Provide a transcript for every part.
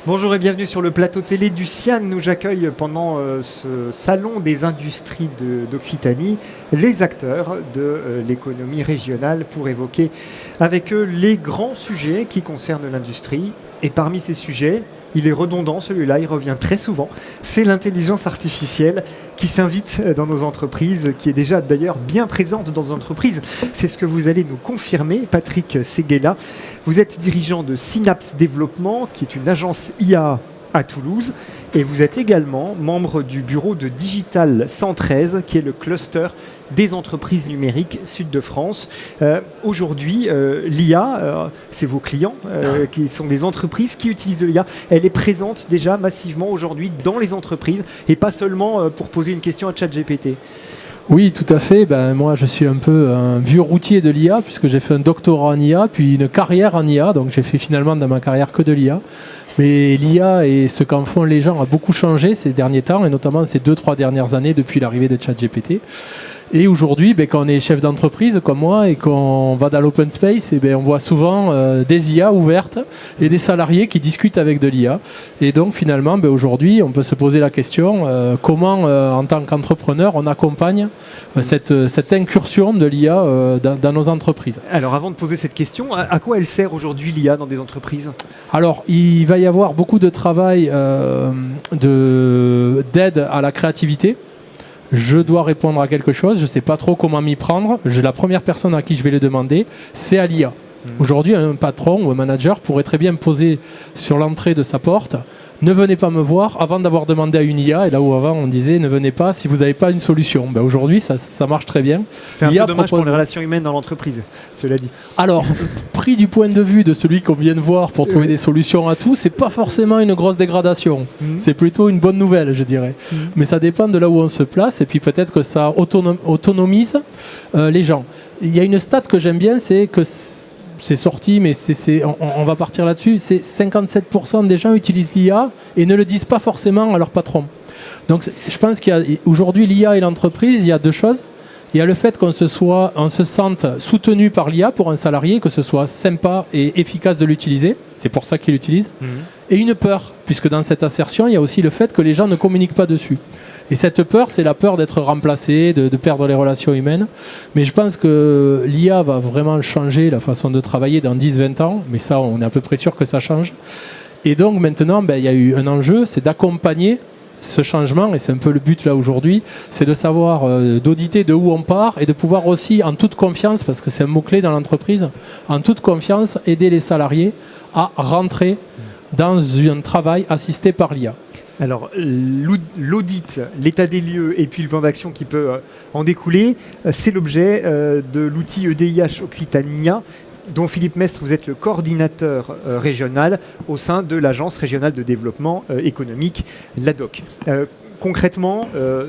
Bonjour et bienvenue sur le plateau télé du CIAN. Nous j'accueille pendant ce salon des industries d'Occitanie les acteurs de l'économie régionale pour évoquer avec eux les grands sujets qui concernent l'industrie. Et parmi ces sujets, il est redondant celui-là, il revient très souvent, c'est l'intelligence artificielle qui s'invite dans nos entreprises, qui est déjà d'ailleurs bien présente dans nos entreprises. C'est ce que vous allez nous confirmer, Patrick Seguela. Vous êtes dirigeant de Synapse Développement, qui est une agence IA à Toulouse, et vous êtes également membre du bureau de Digital 113, qui est le cluster des entreprises numériques sud de France. Aujourd'hui, l'IA, c'est vos clients, qui sont des entreprises qui utilisent de l'IA. Elle est présente déjà massivement aujourd'hui dans les entreprises, et pas seulement pour poser une question à ChatGPT. Oui, tout à fait. Moi, je suis un peu un vieux routier de l'IA, puisque j'ai fait un doctorat en IA, puis une carrière en IA, donc j'ai fait finalement dans ma carrière que de l'IA. Mais l'IA et ce qu'en font les gens a beaucoup changé ces derniers temps, et notamment ces 2-3 dernières années depuis l'arrivée de ChatGPT. Et aujourd'hui, quand on est chef d'entreprise comme moi et qu'on va dans l'open space, on voit souvent des IA ouvertes et des salariés qui discutent avec de l'IA. Et donc finalement, aujourd'hui, on peut se poser la question comment, en tant qu'entrepreneur, on accompagne cette incursion de l'IA dans nos entreprises. Alors avant de poser cette question, à quoi elle sert aujourd'hui l'IA dans des entreprises ? Alors, il va y avoir beaucoup de travail d'aide à la créativité. Je dois répondre à quelque chose, je ne sais pas trop comment m'y prendre. La première personne à qui je vais le demander, c'est à l'IA. Aujourd'hui, un patron ou un manager pourrait très bien poser sur l'entrée de sa porte « Ne venez pas me voir avant d'avoir demandé à une IA ». Et là où avant on disait « Ne venez pas si vous n'avez pas une solution ». Aujourd'hui, ça marche très bien. C'est un peu dommage pour les relations humaines dans l'entreprise, cela dit. Alors, pris du point de vue de celui qu'on vient de voir pour trouver des solutions à tout, c'est pas forcément une grosse dégradation. C'est plutôt une bonne nouvelle, je dirais. Mais ça dépend de là où on se place et puis peut-être que ça autonomise les gens. Il y a une stat que j'aime bien, c'est que c'est sorti, mais on va partir là-dessus. C'est 57% des gens utilisent l'IA et ne le disent pas forcément à leur patron. Donc je pense qu'aujourd'hui, l'IA et l'entreprise, il y a deux choses. Il y a le fait qu'on se sente soutenu par l'IA pour un salarié, que ce soit sympa et efficace de l'utiliser. C'est pour ça qu'il l'utilise. Et une peur, puisque dans cette assertion, il y a aussi le fait que les gens ne communiquent pas dessus. Et cette peur, c'est la peur d'être remplacé, de perdre les relations humaines. Mais je pense que l'IA va vraiment changer la façon de travailler dans 10-20 ans. Mais ça, on est à peu près sûr que ça change. Et donc maintenant, il y a eu un enjeu, c'est d'accompagner ce changement, et c'est un peu le but là aujourd'hui, c'est de savoir, d'auditer de où on part et de pouvoir aussi, en toute confiance, parce que c'est un mot-clé dans l'entreprise, en toute confiance, aider les salariés à rentrer dans un travail assisté par l'IA. Alors, l'audit, l'état des lieux et puis le plan d'action qui peut en découler, c'est l'objet de l'outil EDIH Occitania, dont Philippe Mestre, vous êtes le coordinateur régional au sein de l'Agence régionale de développement économique, l'ADOC. Concrètement,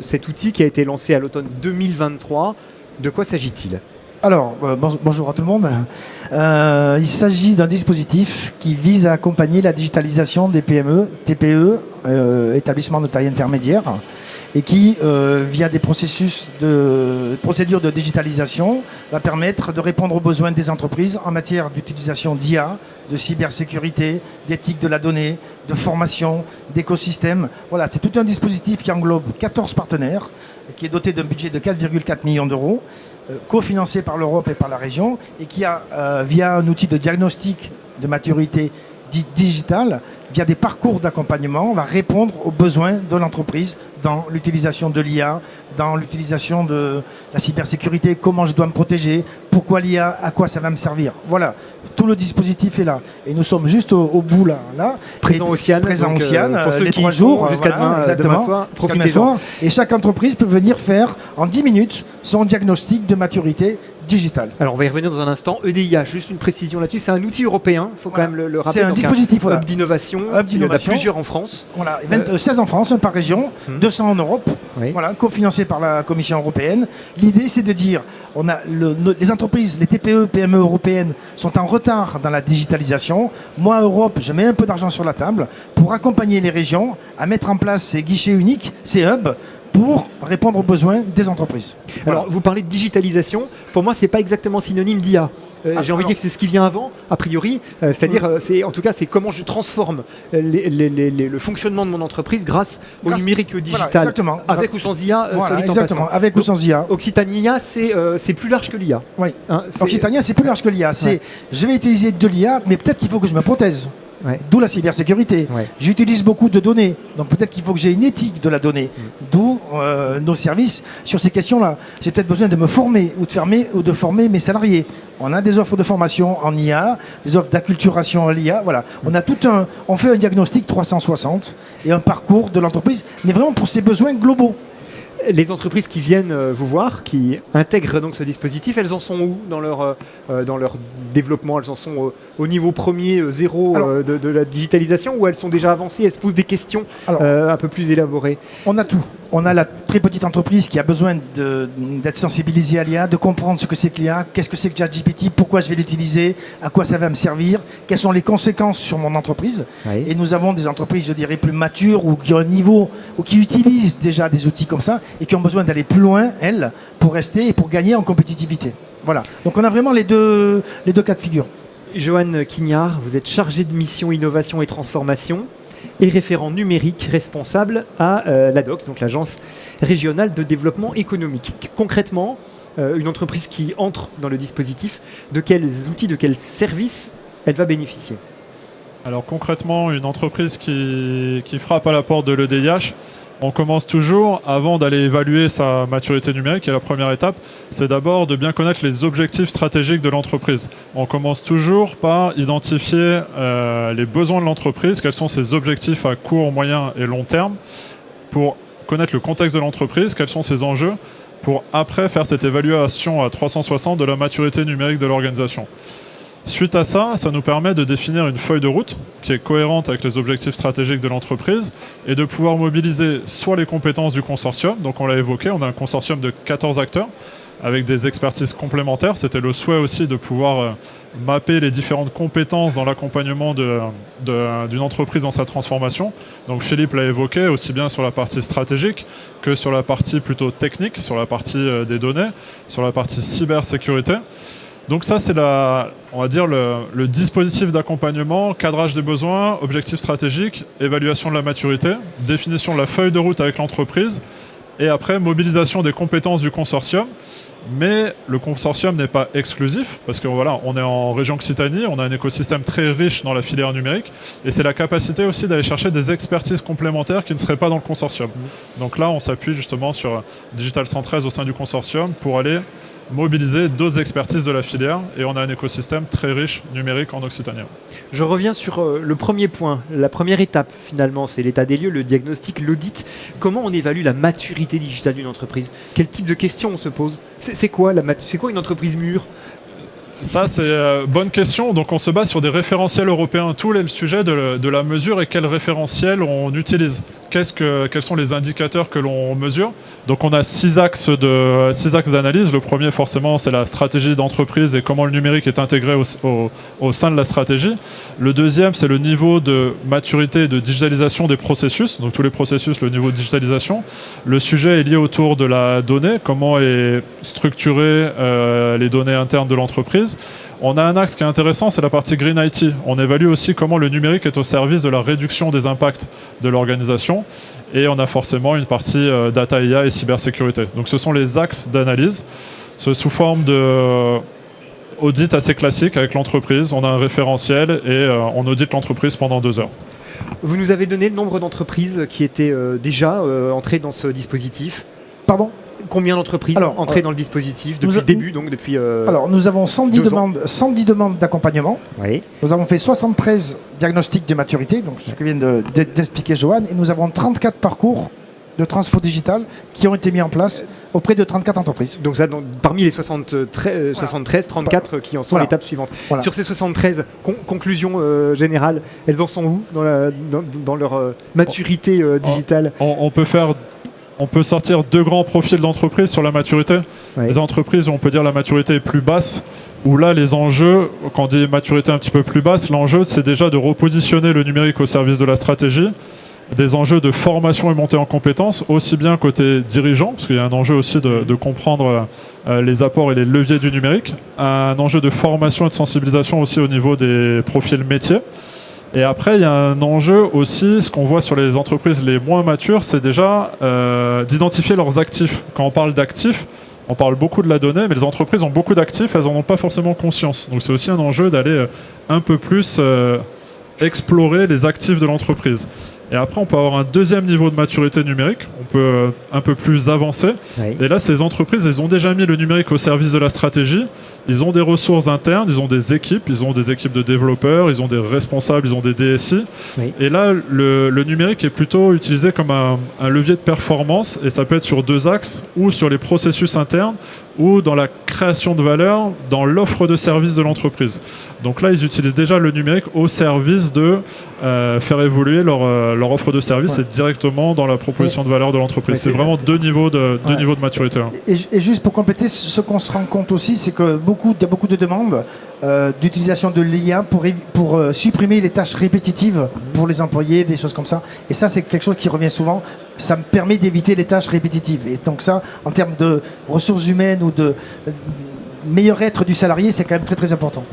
cet outil qui a été lancé à l'automne 2023, de quoi s'agit-il ? Alors, bonjour à tout le monde. Il s'agit d'un dispositif qui vise à accompagner la digitalisation des PME, TPE, établissements de taille intermédiaire, et qui, via des procédures de digitalisation, va permettre de répondre aux besoins des entreprises en matière d'utilisation d'IA, de cybersécurité, d'éthique de la donnée, de formation, d'écosystème. Voilà, c'est tout un dispositif qui englobe 14 partenaires, qui est doté d'un budget de 4,4 millions d'euros, cofinancé par l'Europe et par la région, et qui a, via un outil de diagnostic de maturité digitale, via des parcours d'accompagnement, on va répondre aux besoins de l'entreprise dans l'utilisation de l'IA, dans l'utilisation de la cybersécurité, comment je dois me protéger, pourquoi l'IA, à quoi ça va me servir. Voilà, tout le dispositif est là. Et nous sommes juste au bout là. Présent au CIAN, pour ceux les 3 jours, jusqu'à demain soir, profitez-en. Et chaque entreprise peut venir faire en 10 minutes son diagnostic de maturité digitale. Alors on va y revenir dans un instant. EDIH, juste une précision là-dessus, c'est un outil européen, il faut quand même le rappeler. C'est un dispositif, hub d'innovation. Il y en a plusieurs en France. Voilà, 16 en France, un par région, 200 en Europe, voilà, cofinancé par la Commission européenne. L'idée, c'est de dire, les entreprises, les TPE, PME européennes sont en retard dans la digitalisation. Moi, Europe, je mets un peu d'argent sur la table pour accompagner les régions à mettre en place ces guichets uniques, ces hubs, pour répondre aux besoins des entreprises. Alors, vous parlez de digitalisation. Pour moi, c'est pas exactement synonyme d'IA. J'ai envie de dire que c'est ce qui vient avant, a priori. C'est-à-dire, c'est comment je transforme le fonctionnement de mon entreprise grâce au numérique digital. Voilà, exactement. Avec ou sans IA. Voilà, exactement. Avec ou sans IA. Occitania, c'est plus large que l'IA. Oui. Occitania, c'est plus large que l'IA. Je vais utiliser de l'IA, mais peut-être qu'il faut que je me protège. Ouais. D'où la cybersécurité. Ouais. J'utilise beaucoup de données, donc peut-être qu'il faut que j'ai une éthique de la donnée. D'où nos services sur ces questions-là. J'ai peut-être besoin de me former ou de former mes salariés. On a des offres de formation en IA, des offres d'acculturation en IA. Voilà. On fait un diagnostic 360 et un parcours de l'entreprise, mais vraiment pour ses besoins globaux. Les entreprises qui viennent vous voir, qui intègrent donc ce dispositif, elles en sont où dans leur développement? Elles en sont au niveau premier, zéro de la digitalisation, ou elles sont déjà avancées, elles se posent des questions un peu plus élaborées? On a tout. On a la très petite entreprise qui a besoin d'être sensibilisée à l'IA, de comprendre ce que c'est que l'IA, qu'est-ce que c'est que ChatGPT, pourquoi je vais l'utiliser, à quoi ça va me servir, quelles sont les conséquences sur mon entreprise. Oui. Et nous avons des entreprises, je dirais, plus matures ou qui ont un niveau, ou qui utilisent déjà des outils comme ça et qui ont besoin d'aller plus loin, elles, pour rester et pour gagner en compétitivité. Voilà. Donc on a vraiment les deux cas de figure. Johan Quignard, vous êtes chargé de mission innovation et transformation et référent numérique responsable à l'ADOC, donc l'Agence régionale de développement économique. Concrètement, une entreprise qui entre dans le dispositif, de quels outils, de quels services elle va bénéficier? Alors concrètement, une entreprise qui frappe à la porte de l'EDIH, on commence toujours, avant d'aller évaluer sa maturité numérique, et la première étape, c'est d'abord de bien connaître les objectifs stratégiques de l'entreprise. On commence toujours par identifier les besoins de l'entreprise, quels sont ses objectifs à court, moyen et long terme, pour connaître le contexte de l'entreprise, quels sont ses enjeux, pour après faire cette évaluation à 360 de la maturité numérique de l'organisation. Suite à ça, ça nous permet de définir une feuille de route qui est cohérente avec les objectifs stratégiques de l'entreprise et de pouvoir mobiliser soit les compétences du consortium, donc on l'a évoqué, on a un consortium de 14 acteurs avec des expertises complémentaires. C'était le souhait aussi de pouvoir mapper les différentes compétences dans l'accompagnement d'une entreprise dans sa transformation. Donc Philippe l'a évoqué aussi bien sur la partie stratégique que sur la partie plutôt technique, sur la partie des données, sur la partie cybersécurité. Donc ça, c'est on va dire le dispositif d'accompagnement, cadrage des besoins, objectifs stratégiques, évaluation de la maturité, définition de la feuille de route avec l'entreprise et après mobilisation des compétences du consortium. Mais le consortium n'est pas exclusif parce que voilà, on est en région Occitanie, on a un écosystème très riche dans la filière numérique et c'est la capacité aussi d'aller chercher des expertises complémentaires qui ne seraient pas dans le consortium. Donc là, on s'appuie justement sur Digital 113 au sein du consortium pour aller mobiliser d'autres expertises de la filière et on a un écosystème très riche numérique en Occitanie. Je reviens sur le premier point, la première étape finalement, c'est l'état des lieux, le diagnostic, l'audit. Comment on évalue la maturité digitale d'une entreprise? Quel type de questions on se pose? C'est quoi une entreprise mûre? Ça, c'est bonne question. Donc, on se base sur des référentiels européens. Tout est le sujet de la mesure et quel référentiel on utilise. Quels sont les indicateurs que l'on mesure? Donc, on a 6 axes d'analyse. Le premier, forcément, c'est la stratégie d'entreprise et comment le numérique est intégré au sein de la stratégie. Le deuxième, c'est le niveau de maturité et de digitalisation des processus. Donc, tous les processus, le niveau de digitalisation. Le sujet est lié autour de la donnée. Comment est structurée les données internes de l'entreprise. On a un axe qui est intéressant, c'est la partie Green IT. On évalue aussi comment le numérique est au service de la réduction des impacts de l'organisation. Et on a forcément une partie data IA et cybersécurité. Donc ce sont les axes d'analyse. C'est sous forme d'audit assez classique avec l'entreprise. On a un référentiel et on audite l'entreprise pendant 2 heures. Vous nous avez donné le nombre d'entreprises qui étaient déjà entrées dans ce dispositif. Pardon ? Combien d'entreprises entrées dans le dispositif depuis le début, donc depuis Alors, nous avons 110 demandes d'accompagnement. Oui. Nous avons fait 73 diagnostics de maturité, donc ce que vient d'expliquer Johan, et nous avons 34 parcours de transfo digital qui ont été mis en place auprès de 34 entreprises. Donc ça, parmi les 73, 34 qui en sont à l'étape suivante. Voilà. Sur ces 73, conclusion générale, elles en sont où dans leur maturité digitale? On peut sortir 2 grands profils d'entreprises sur la maturité. Oui. Les entreprises où on peut dire la maturité est plus basse, où là les enjeux, quand on dit maturité un petit peu plus basse, l'enjeu c'est déjà de repositionner le numérique au service de la stratégie des enjeux de formation et montée en compétences, aussi bien côté dirigeant, parce qu'il y a un enjeu aussi de comprendre les apports et les leviers du numérique, un enjeu de formation et de sensibilisation aussi au niveau des profils métiers. Et après, il y a un enjeu aussi, ce qu'on voit sur les entreprises les moins matures, c'est déjà d'identifier leurs actifs. Quand on parle d'actifs, on parle beaucoup de la donnée, mais les entreprises ont beaucoup d'actifs, elles n'en ont pas forcément conscience. Donc c'est aussi un enjeu d'aller un peu plus explorer les actifs de l'entreprise. Et après, on peut avoir un deuxième niveau de maturité numérique, on peut un peu plus avancer. Oui. Et là, ces entreprises, elles ont déjà mis le numérique au service de la stratégie. Ils ont des ressources internes, ils ont des équipes de développeurs, ils ont des responsables, ils ont des DSI. Oui. Et là, le numérique est plutôt utilisé comme un levier de performance, et ça peut être sur deux axes, ou sur les processus internes, ou dans la création de valeur, dans l'offre de service de l'entreprise. Donc là, ils utilisent déjà le numérique au service de faire évoluer leur offre de service, et directement dans la proposition de valeur de l'entreprise. C'est vraiment deux niveaux de maturité. Et juste pour compléter, ce qu'on se rend compte aussi, c'est que il y a beaucoup de demandes d'utilisation de l'IA pour supprimer les tâches répétitives pour les employés, des choses comme ça. Et ça, c'est quelque chose qui revient souvent. Ça me permet d'éviter les tâches répétitives. Et donc ça, en termes de ressources humaines ou de meilleur être du salarié, c'est quand même très très important.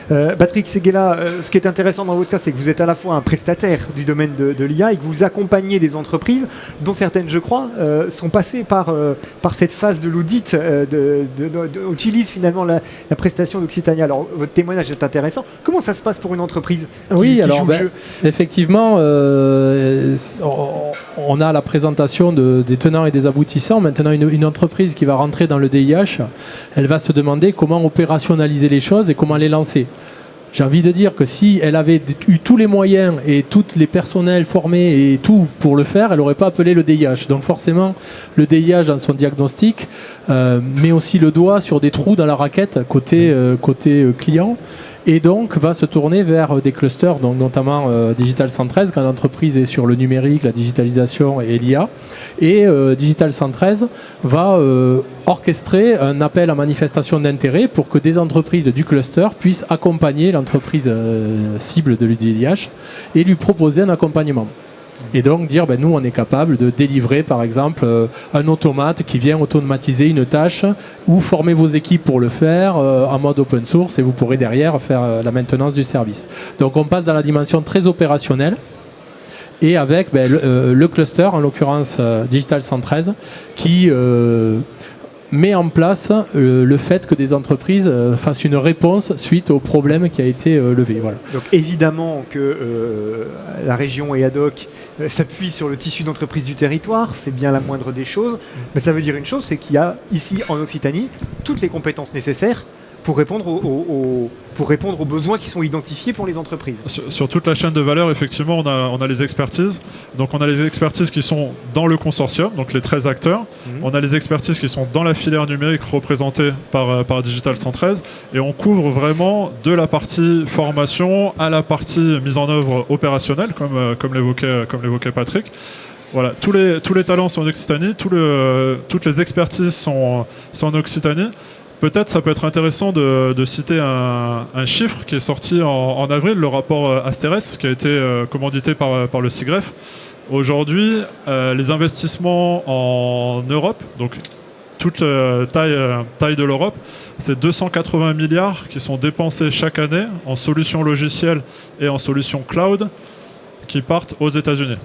Patrick Séguéla, ce qui est intéressant dans votre cas, c'est que vous êtes à la fois un prestataire du domaine de l'IA et que vous accompagnez des entreprises dont certaines, je crois, sont passées par cette phase de l'audit, utilisent finalement la prestation d'Occitania. Alors, votre témoignage est intéressant. Comment ça se passe pour une entreprise qui joue le jeu ? Effectivement, on a la présentation des tenants et des aboutissants. Maintenant, une entreprise qui va rentrer dans le DIH, elle va se demander comment opérationnaliser les choses et comment les lancer. J'ai envie de dire que si elle avait eu tous les moyens et tous les personnels formés et tout pour le faire, elle n'aurait pas appelé le DIH. Donc forcément, le DIH dans son diagnostic met aussi le doigt sur des trous dans la raquette côté client, et donc va se tourner vers des clusters, donc notamment Digital 113 quand l'entreprise est sur le numérique, la digitalisation et l'IA. Et Digital 113 va orchestrer un appel à manifestation d'intérêt pour que des entreprises du cluster puissent accompagner l'entreprise cible de l'UDIH et lui proposer un accompagnement. Et donc dire, nous on est capable de délivrer par exemple un automate qui vient automatiser une tâche, ou former vos équipes pour le faire en mode open source, et vous pourrez derrière faire la maintenance du service. Donc on passe dans la dimension très opérationnelle, et avec le cluster, en l'occurrence Digital 113, qui met en place le fait que des entreprises fassent une réponse suite au problème qui a été levé. Voilà. Donc évidemment que la région et ADOC s'appuie sur le tissu d'entreprise du territoire, c'est bien la moindre des choses, mais ça veut dire une chose, c'est qu'il y a ici en Occitanie toutes les compétences nécessaires pour répondre aux besoins qui sont identifiés pour les entreprises. Sur toute la chaîne de valeur, effectivement, on a les expertises. Donc on a les expertises qui sont dans le consortium, donc les 13 acteurs. On a les expertises qui sont dans la filière numérique représentée par Digital 113. Et on couvre vraiment de la partie formation à la partie mise en œuvre opérationnelle, comme l'évoquait Patrick. Voilà, tous les talents sont en Occitanie, toutes les expertises sont en Occitanie. Peut-être ça peut être intéressant de citer un chiffre qui est sorti en avril, le rapport Asterès, qui a été commandité par le SIGREF. Aujourd'hui, les investissements en Europe, donc toute taille de l'Europe, c'est 280 milliards qui sont dépensés chaque année en solutions logicielles et en solutions cloud qui partent aux États-Unis.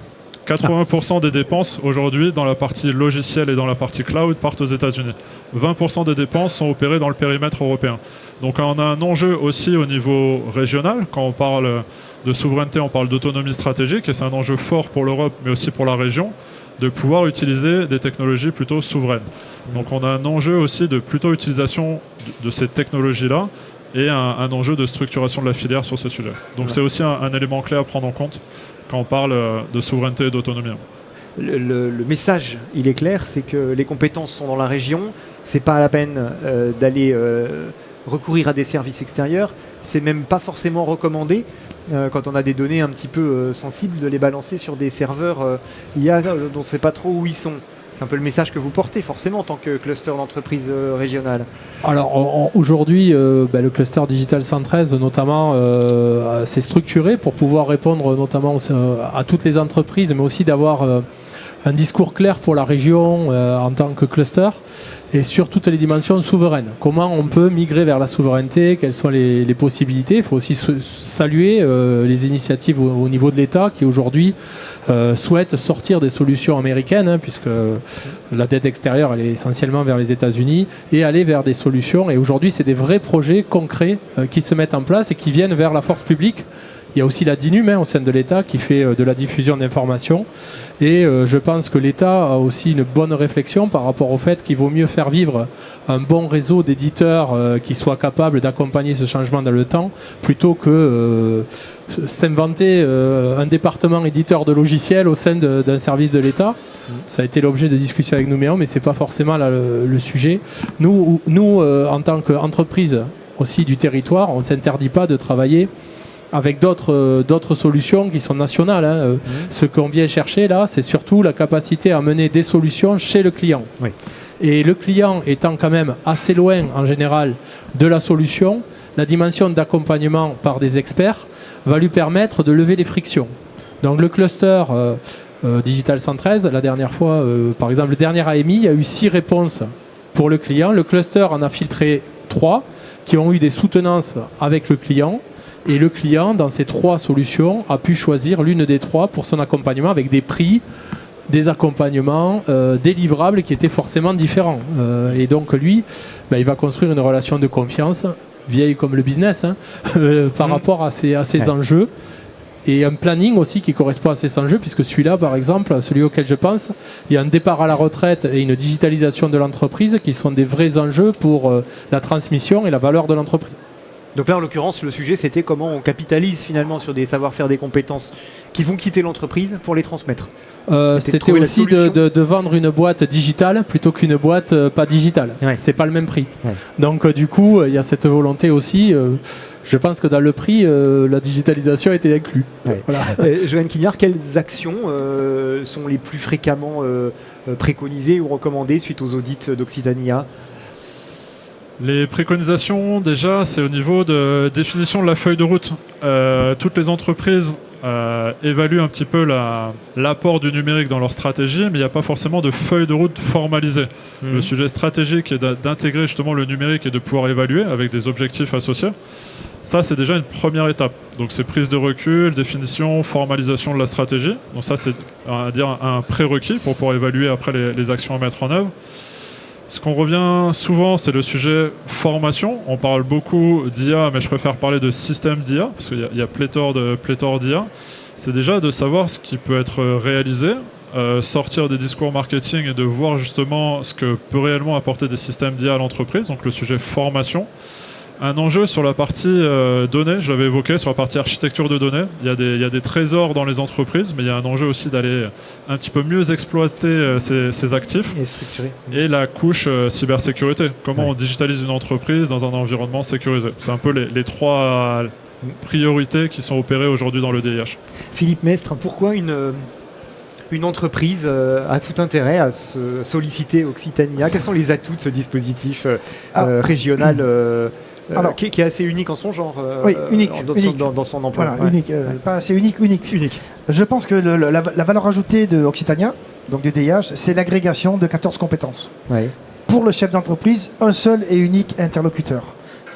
80% des dépenses aujourd'hui dans la partie logicielle et dans la partie cloud partent aux États-Unis. 20% des dépenses sont opérées dans le périmètre européen. Donc on a un enjeu aussi au niveau régional. Quand on parle de souveraineté, on parle d'autonomie stratégique, et c'est un enjeu fort pour l'Europe mais aussi pour la région, de pouvoir utiliser des technologies plutôt souveraines. Donc on a un enjeu aussi de plutôt utilisation de ces technologies-là, et un enjeu de structuration de la filière sur ces sujets. Donc c'est aussi un élément clé à prendre en compte quand on parle de souveraineté et d'autonomie. Le message, il est clair, c'est que les compétences sont dans la région, c'est pas la peine d'aller recourir à des services extérieurs, c'est même pas forcément recommandé quand on a des données un petit peu sensibles de les balancer sur des serveurs IA dont on ne sait pas trop où ils sont. C'est un peu le message que vous portez forcément en tant que cluster d'entreprise régionale. Alors aujourd'hui, le cluster Digital 113 notamment s'est structuré pour pouvoir répondre notamment à toutes les entreprises, mais aussi d'avoir un discours clair pour la région en tant que cluster et sur toutes les dimensions souveraines. Comment on peut migrer vers la souveraineté, quelles sont les possibilités. Il faut aussi saluer les initiatives au niveau de l'État qui aujourd'hui souhaite sortir des solutions américaines, puisque la dette extérieure elle est essentiellement vers les États-Unis, et aller vers des solutions. Et aujourd'hui, c'est des vrais projets concrets qui se mettent en place et qui viennent vers la force publique. Il y a aussi la DINUM au sein de l'État qui fait de la diffusion d'informations. Et je pense que l'État a aussi une bonne réflexion par rapport au fait qu'il vaut mieux faire vivre un bon réseau d'éditeurs qui soient capables d'accompagner ce changement dans le temps, plutôt que s'inventer un département éditeur de logiciels au sein d'un service de l'État. Ça a été l'objet de discussions avec Nouméon, mais ce n'est pas forcément là, le sujet. Nous en tant qu'entreprise aussi du territoire, on ne s'interdit pas de travailler avec d'autres solutions qui sont nationales. Ce qu'on vient chercher là, c'est surtout la capacité à mener des solutions chez le client. Oui. Et le client étant quand même assez loin en général de la solution, la dimension d'accompagnement par des experts va lui permettre de lever les frictions. Donc le cluster Digital 113, la dernière fois, par exemple le dernier AMI, il y a eu 6 réponses pour le client. Le cluster en a filtré 3 qui ont eu des soutenances avec le client. Et le client, dans ces 3 solutions, a pu choisir l'une des 3 pour son accompagnement avec des prix, des accompagnements, des livrables qui étaient forcément différents. Et donc lui, il va construire une relation de confiance, vieille comme le business, par rapport à ces enjeux. Et un planning aussi qui correspond à ces enjeux, puisque celui-là, par exemple, celui auquel je pense, il y a un départ à la retraite et une digitalisation de l'entreprise qui sont des vrais enjeux pour la transmission et la valeur de l'entreprise. Donc là, en l'occurrence, le sujet, c'était comment on capitalise finalement sur des savoir-faire, des compétences qui vont quitter l'entreprise pour les transmettre. C'était aussi de vendre une boîte digitale plutôt qu'une boîte pas digitale. Ouais. C'est pas le même prix. Ouais. Donc du coup, il y a cette volonté aussi. Je pense que dans le prix, la digitalisation a été inclue. Ouais. Voilà. Joanne Quignard, quelles actions sont les plus fréquemment préconisées ou recommandées suite aux audits d'Occitania ? Les préconisations, déjà, c'est au niveau de définition de la feuille de route. Toutes les entreprises évaluent un petit peu l'apport du numérique dans leur stratégie, mais il n'y a pas forcément de feuille de route formalisée. Le sujet stratégique est d'intégrer justement le numérique et de pouvoir évaluer avec des objectifs associés. Ça, c'est déjà une première étape. Donc, c'est prise de recul, définition, formalisation de la stratégie. Donc ça, c'est un prérequis pour pouvoir évaluer après les actions à mettre en œuvre. Ce qu'on revient souvent, c'est le sujet formation. On parle beaucoup d'IA, mais je préfère parler de système d'IA, parce qu'il y a pléthore d'IA. C'est déjà de savoir ce qui peut être réalisé, sortir des discours marketing et de voir justement ce que peut réellement apporter des systèmes d'IA à l'entreprise, donc le sujet formation. Un enjeu sur la partie données, je l'avais évoqué, sur la partie architecture de données. Il y a des trésors dans les entreprises, mais il y a un enjeu aussi d'aller un petit peu mieux exploiter ces actifs. Et structurer. Et la couche cybersécurité. Comment on digitalise une entreprise dans un environnement sécurisé. C'est un peu les 3 priorités qui sont opérées aujourd'hui dans le DIH. Philippe Mestre, pourquoi une entreprise a tout intérêt à se solliciter Occitania? Quels sont les atouts de ce dispositif régional qui est assez unique en son genre, unique, dans son emploi. Voilà, unique, pas assez unique. Je pense que la valeur ajoutée de Occitania, donc du DIH, c'est l'agrégation de 14 compétences. Ouais. Pour le chef d'entreprise, un seul et unique interlocuteur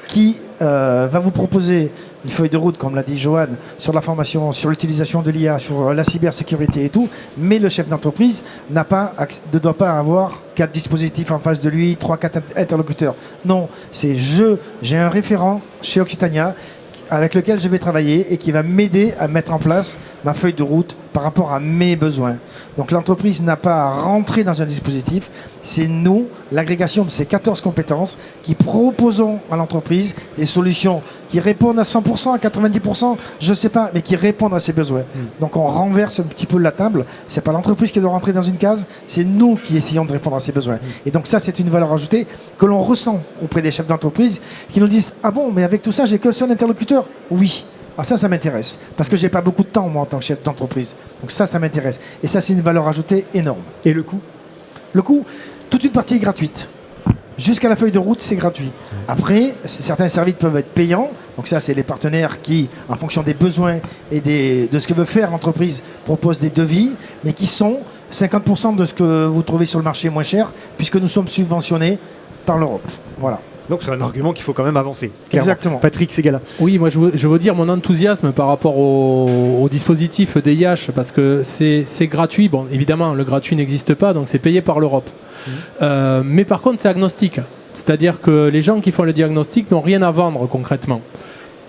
qui va vous proposer une feuille de route, comme l'a dit Joanne, sur la formation, sur l'utilisation de l'IA, sur la cybersécurité et tout, mais le chef d'entreprise ne doit pas avoir 4 dispositifs en face de lui, 3-4 interlocuteurs. Non, c'est j'ai un référent chez Occitania avec lequel je vais travailler et qui va m'aider à mettre en place ma feuille de route par rapport à mes besoins. Donc l'entreprise n'a pas à rentrer dans un dispositif, c'est nous, l'agrégation de ces 14 compétences, qui proposons à l'entreprise des solutions qui répondent à 100%, à 90%, je ne sais pas, mais qui répondent à ses besoins. Donc on renverse un petit peu la table, c'est pas l'entreprise qui doit rentrer dans une case, c'est nous qui essayons de répondre à ses besoins. Et donc ça, c'est une valeur ajoutée que l'on ressent auprès des chefs d'entreprise qui nous disent « Ah bon, mais avec tout ça, j'ai qu'un seul interlocuteur ?» Oui. Alors ça m'intéresse, parce que j'ai pas beaucoup de temps, moi, en tant que chef d'entreprise. Donc ça m'intéresse. Et ça, c'est une valeur ajoutée énorme. Et le coût ? Le coût, toute une partie est gratuite. Jusqu'à la feuille de route, c'est gratuit. Après, certains services peuvent être payants. Donc ça, c'est les partenaires qui, en fonction des besoins et de ce que veut faire l'entreprise, proposent des devis, mais qui sont 50% de ce que vous trouvez sur le marché moins cher, puisque nous sommes subventionnés par l'Europe. Voilà. Donc c'est un argument qu'il faut quand même avancer. Clairement. Exactement. Patrick Ségala. Oui, moi je veux dire mon enthousiasme par rapport au dispositif DIH, parce que c'est gratuit. Bon, évidemment, le gratuit n'existe pas, donc c'est payé par l'Europe. Mais par contre, c'est agnostique. C'est-à-dire que les gens qui font le diagnostic n'ont rien à vendre concrètement.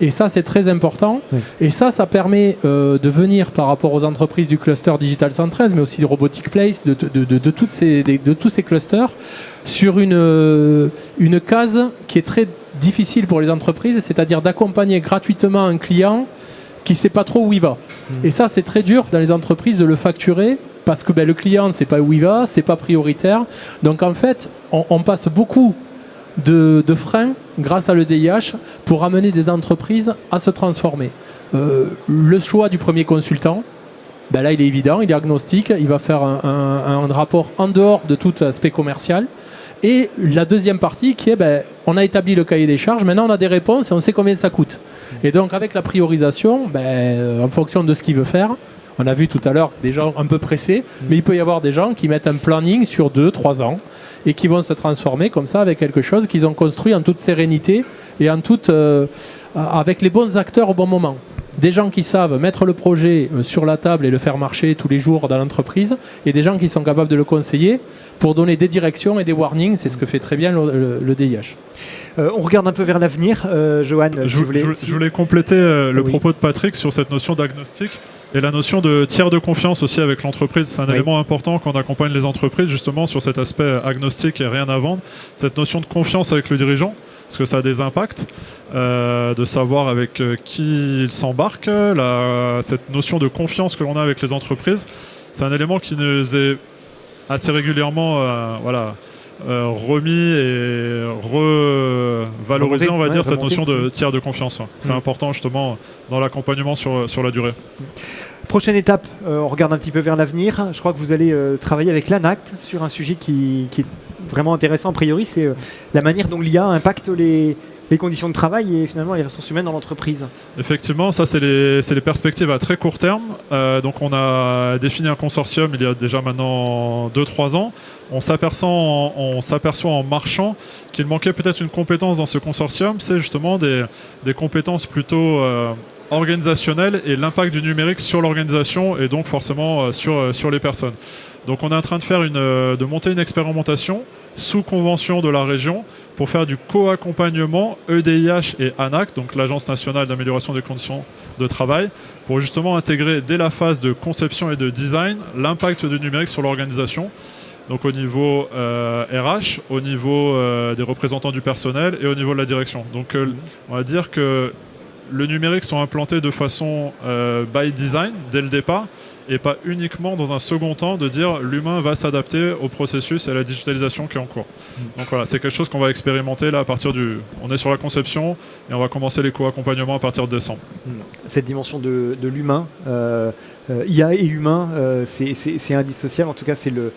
Et ça, c'est très important. Oui. Et ça permet de venir par rapport aux entreprises du cluster Digital 113, mais aussi de Robotic Place, de tous ces clusters, sur une case qui est très difficile pour les entreprises, c'est-à-dire d'accompagner gratuitement un client qui ne sait pas trop où il va. Et ça, c'est très dur dans les entreprises de le facturer, parce que le client ne sait pas où il va, c'est pas prioritaire. Donc en fait, on passe beaucoup de freins grâce à l'EDIH pour amener des entreprises à se transformer. Le choix du premier consultant, là il est évident, il est agnostique, il va faire un rapport en dehors de tout aspect commercial. Et la deuxième partie qui est, on a établi le cahier des charges, maintenant on a des réponses et on sait combien ça coûte. Et donc avec la priorisation, en fonction de ce qu'il veut faire, on a vu tout à l'heure des gens un peu pressés, mais il peut y avoir des gens qui mettent un planning sur 2-3 ans et qui vont se transformer comme ça avec quelque chose qu'ils ont construit en toute sérénité et avec les bons acteurs au bon moment. Des gens qui savent mettre le projet sur la table et le faire marcher tous les jours dans l'entreprise, et des gens qui sont capables de le conseiller pour donner des directions et des warnings. C'est ce que fait très bien le DIH. On regarde un peu vers l'avenir. Johan, je voulais compléter le propos de Patrick sur cette notion d'agnostic et la notion de tiers de confiance aussi avec l'entreprise. C'est un élément important quand on accompagne les entreprises justement sur cet aspect agnostique et rien à vendre. Cette notion de confiance avec le dirigeant, parce que ça a des impacts, de savoir avec qui il s'embarque, cette notion de confiance que l'on a avec les entreprises, c'est un élément qui nous est assez régulièrement remis et revalorisé, on va dire, cette notion de tiers de confiance. C'est important justement dans l'accompagnement sur la durée. Prochaine étape, on regarde un petit peu vers l'avenir. Je crois que vous allez travailler avec l'ANACT sur un sujet qui est vraiment intéressant a priori, c'est la manière dont l'IA impacte les conditions de travail et finalement les ressources humaines dans l'entreprise. Effectivement, ça c'est les perspectives à très court terme. Donc on a défini un consortium il y a déjà maintenant 2-3 ans. On s'aperçoit en marchant qu'il manquait peut-être une compétence dans ce consortium, c'est justement des compétences plutôt organisationnelles et l'impact du numérique sur l'organisation et donc forcément sur les personnes. Donc on est en train de monter une expérimentation sous convention de la région pour faire du co-accompagnement EDIH et ANACT, donc l'Agence nationale d'amélioration des conditions de travail, pour justement intégrer dès la phase de conception et de design l'impact du numérique sur l'organisation. Donc au niveau RH, au niveau des représentants du personnel et au niveau de la direction. Donc on va dire que le numérique sont implantés de façon by design dès le départ et pas uniquement dans un second temps de dire l'humain va s'adapter au processus et à la digitalisation qui est en cours. Donc voilà, c'est quelque chose qu'on va expérimenter là à partir on est sur la conception et on va commencer les co-accompagnements à partir de décembre. Cette dimension de l'humain, IA et humain, c'est indissociable. En tout cas, c'est le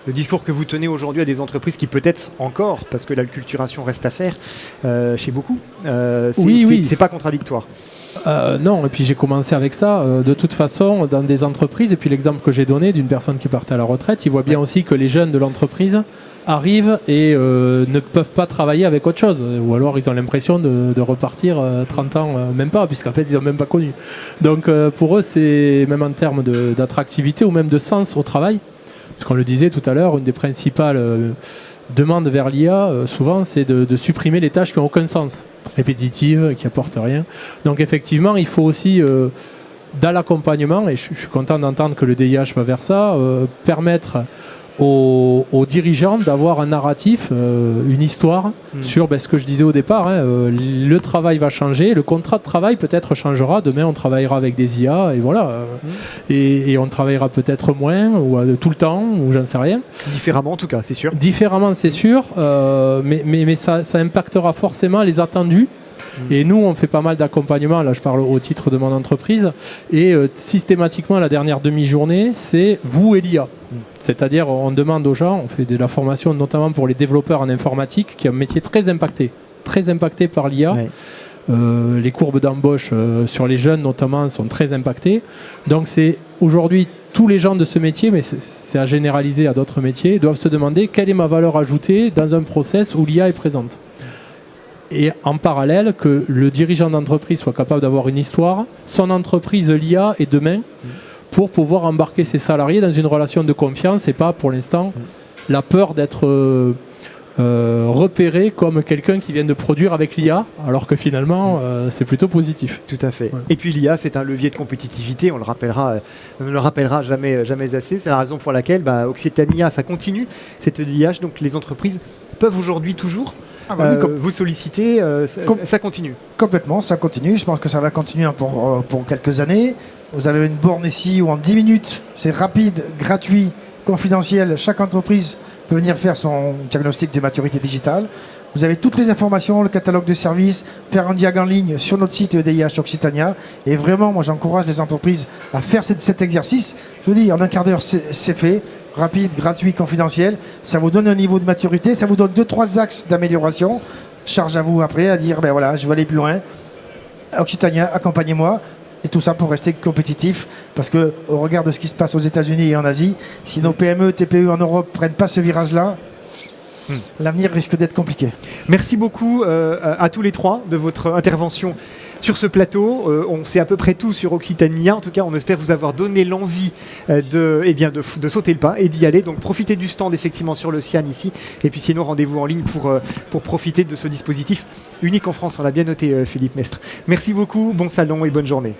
discours que vous tenez aujourd'hui à des entreprises qui peut-être encore, parce que l'acculturation reste à faire chez beaucoup, c'est pas contradictoire. Non, et puis j'ai commencé avec ça. De toute façon, dans des entreprises, et puis l'exemple que j'ai donné d'une personne qui partait à la retraite, il voit bien aussi que les jeunes de l'entreprise arrivent et ne peuvent pas travailler avec autre chose. Ou alors ils ont l'impression de repartir 30 ans, même pas, puisqu'en fait ils n'ont même pas connu. Donc pour eux, c'est même en termes d'attractivité ou même de sens au travail. Parce qu'on le disait tout à l'heure, une des principales demandes vers l'IA, souvent, c'est de supprimer les tâches qui n'ont aucun sens, répétitives, qui n'apportent rien. Donc effectivement, il faut aussi, dans l'accompagnement, et je suis content d'entendre que le DIH va vers ça, permettre aux dirigeants d'avoir un narratif, une histoire sur ce que je disais au départ. Le travail va changer, le contrat de travail peut-être changera. Demain, on travaillera avec des IA et voilà. Et on travaillera peut-être moins ou tout le temps ou j'en sais rien. Différemment en tout cas, c'est sûr. Différemment, c'est sûr. Mais ça impactera forcément les attendus Et nous, on fait pas mal d'accompagnement. Là, je parle au titre de mon entreprise. Et systématiquement, la dernière demi-journée, c'est vous et l'IA. C'est-à-dire, on demande aux gens, on fait de la formation notamment pour les développeurs en informatique, qui est un métier très impacté par l'IA. Ouais. Les courbes d'embauche sur les jeunes notamment sont très impactées. Donc c'est aujourd'hui tous les gens de ce métier, mais c'est à généraliser à d'autres métiers, doivent se demander quelle est ma valeur ajoutée dans un process où l'IA est présente. Et en parallèle, que le dirigeant d'entreprise soit capable d'avoir une histoire, son entreprise l'IA est demain, pour pouvoir embarquer ses salariés dans une relation de confiance et pas pour l'instant la peur d'être repéré comme quelqu'un qui vient de produire avec l'IA, alors que finalement c'est plutôt positif. Tout à fait. Ouais. Et puis l'IA, c'est un levier de compétitivité, on ne le rappellera jamais assez. C'est la raison pour laquelle Occitania, ça continue, cette DIH, donc les entreprises peuvent aujourd'hui toujours vous solliciter, ça continue. Complètement, ça continue. Je pense que ça va continuer pour quelques années. Vous avez une borne ici où en 10 minutes, c'est rapide, gratuit, confidentiel. Chaque entreprise peut venir faire son diagnostic de maturité digitale. Vous avez toutes les informations, le catalogue de services, faire un diag en ligne sur notre site DIH Occitania. Et vraiment, moi, j'encourage les entreprises à faire cet exercice. Je vous dis, en un quart d'heure, c'est fait. Rapide, gratuit, confidentiel. Ça vous donne un niveau de maturité. Ça vous donne 2-3 axes d'amélioration. Charge à vous après à dire, ben voilà, je vais aller plus loin. Occitania, accompagnez-moi. Et tout ça pour rester compétitif, parce qu'au regard de ce qui se passe aux États-Unis et en Asie, si nos PME, TPE en Europe ne prennent pas ce virage-là, l'avenir risque d'être compliqué. Merci beaucoup à tous les trois de votre intervention sur ce plateau. On sait à peu près tout sur Occitania. En tout cas, on espère vous avoir donné l'envie de sauter le pas et d'y aller. Donc profitez du stand effectivement sur le CIAN ici. Et puis sinon, rendez-vous en ligne pour profiter de ce dispositif unique en France. On l'a bien noté, Philippe Mestre. Merci beaucoup, bon salon et bonne journée.